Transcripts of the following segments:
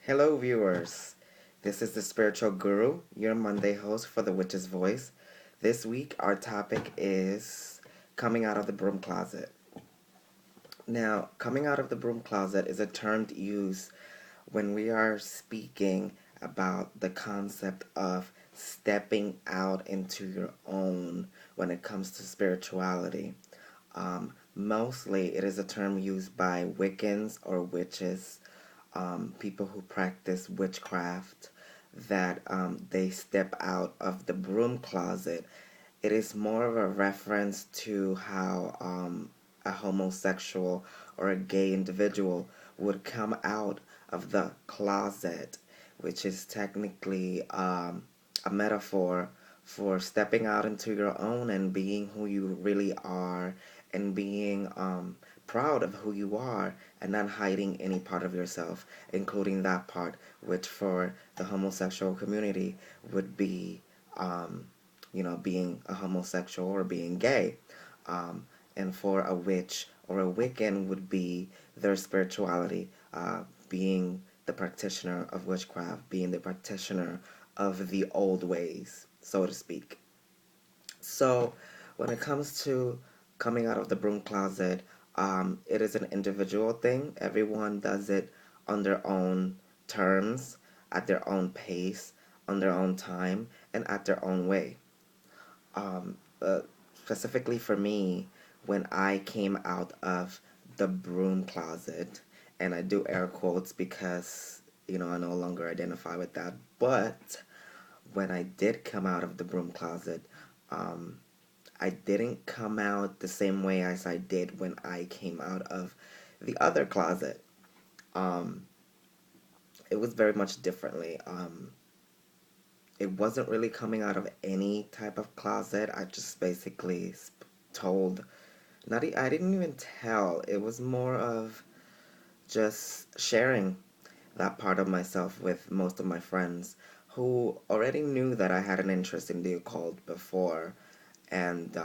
Hello, viewers. This is the Spiritual Guru, your Monday host for the Witch's Voice. This week, our topic is coming out of the broom closet. Now, coming out of the broom closet is a term used when we are speaking about the concept of stepping out into your own when it comes to spirituality. Mostly, it is a term used by Wiccans or witches, people who practice witchcraft, that they step out of the broom closet. It is more of a reference to how a homosexual or a gay individual would come out of the closet, which is technically a metaphor for stepping out into your own and being who you really are and being proud of who you are and not hiding any part of yourself, including that part, which for the homosexual community would be, being a homosexual or being gay. And for a witch or a Wiccan would be their spirituality, being the practitioner of witchcraft, being the practitioner of the old ways, so to speak. So, when it comes to coming out of the broom closet, it is an individual thing. Everyone does it on their own terms, at their own pace, on their own time, and at their own way. Um, uh, Specifically for me, when I came out of the broom closet, and I do air quotes because, I no longer identify with that, but when I did come out of the broom closet, um, I didn't come out the same way as I did when I came out of the other closet. Um, it was very much differently. It wasn't really coming out of any type of closet. I just basically told, I didn't even tell. It was more of just sharing that part of myself with most of my friends who already knew that I had an interest in the occult before, and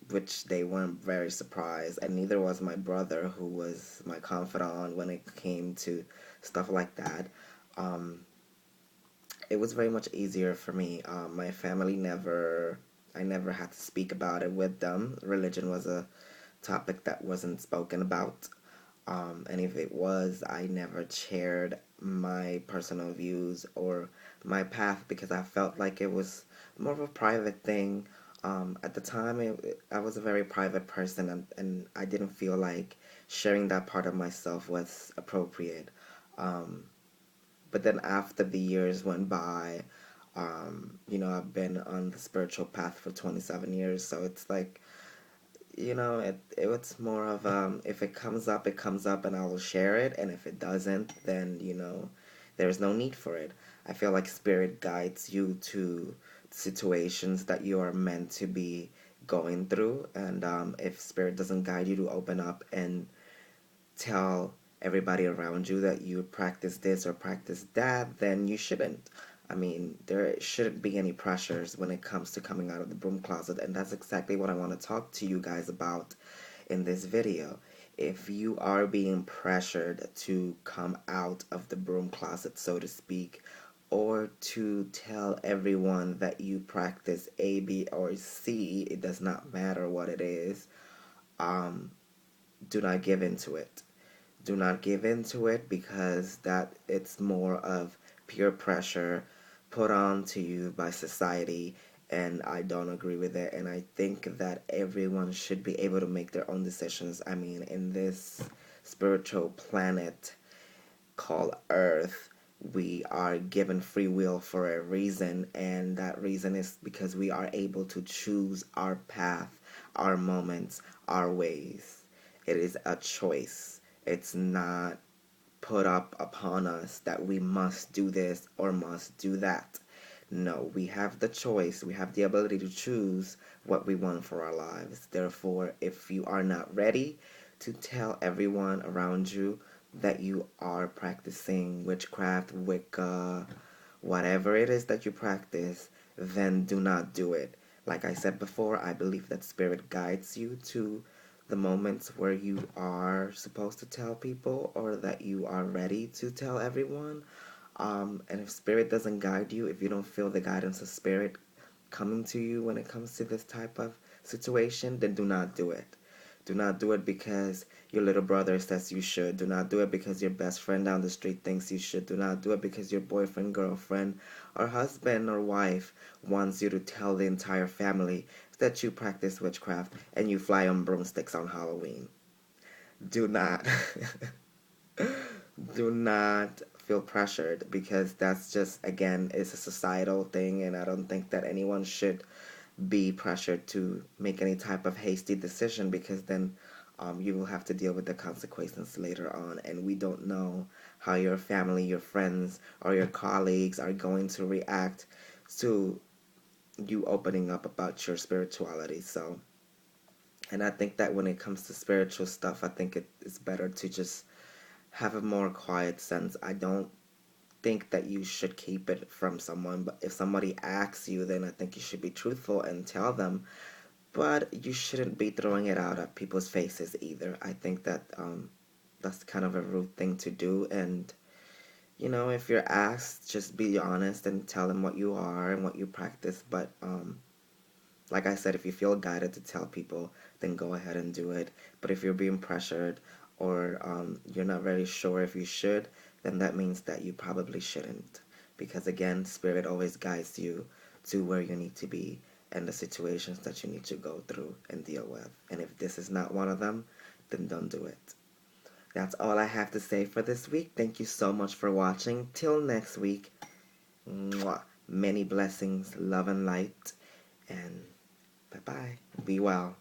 which they weren't very surprised, and neither was my brother, who was my confidant when it came to stuff like that. Um, it was very much easier for me. My family I never had to speak about it with them. Religion was a topic that wasn't spoken about. And if it was, I never shared my personal views or my path because I felt like it was more of a private thing. At the time, I was a very private person, and I didn't feel like sharing that part of myself was appropriate. Um, but then after the years went by, I've been on the spiritual path for 27 years, so it's like, it's more of if it comes up, and I will share it, and if it doesn't, then there's no need for it. I feel like spirit guides you to situations that you are meant to be going through, and if spirit doesn't guide you to open up and tell everybody around you that you practice this or practice that, then you shouldn't. I mean, there shouldn't be any pressures when it comes to coming out of the broom closet, and that's exactly what I want to talk to you guys about in this video. If you are being pressured to come out of the broom closet, so to speak, or to tell everyone that you practice A, B, or C, it does not matter what it is, um, do not give into it. Do not give into it, because that it's more of peer pressure put on to you by society, and I don't agree with it, and I think that everyone should be able to make their own decisions. I mean, in this spiritual planet called Earth, we are given free will for a reason, and that reason is because we are able to choose our path, our moments, our ways. It is a choice. It's not put up upon us that we must do this or must do that. No, we have the choice. We have the ability to choose what we want for our lives. Therefore, if you are not ready to tell everyone around you that you are practicing witchcraft, Wicca, whatever it is that you practice, then do not do it. Like I said before, I believe that spirit guides you to the moments where you are supposed to tell people or that you are ready to tell everyone. And if spirit doesn't guide you, if you don't feel the guidance of spirit coming to you when it comes to this type of situation, then do not do it. Do not do it because your little brother says you should. Do not do it because your best friend down the street thinks you should. Do not do it because your boyfriend, girlfriend, or husband or wife wants you to tell the entire family that you practice witchcraft and you fly on broomsticks on Halloween. Do not. Do not feel pressured because that's just, again, it's a societal thing, and I don't think that anyone should be pressured to make any type of hasty decision because then you will have to deal with the consequences later on. And we don't know how your family, your friends, or your colleagues are going to react to you opening up about your spirituality. So, and I think that when it comes to spiritual stuff, I think it's better to just have a more quiet sense. I don't think that you should keep it from someone, but if somebody asks you, then I think you should be truthful and tell them. But you shouldn't be throwing it out at people's faces either. I think that that's kind of a rude thing to do. And if you're asked, just be honest and tell them what you are and what you practice. But like I said, if you feel guided to tell people, then go ahead and do it. But if you're being pressured or you're not very sure if you should, then that means that you probably shouldn't. Because again, Spirit always guides you to where you need to be and the situations that you need to go through and deal with. And if this is not one of them, then don't do it. That's all I have to say for this week. Thank you so much for watching. Till next week, mwah. Many blessings, love and light, and bye-bye. Be well.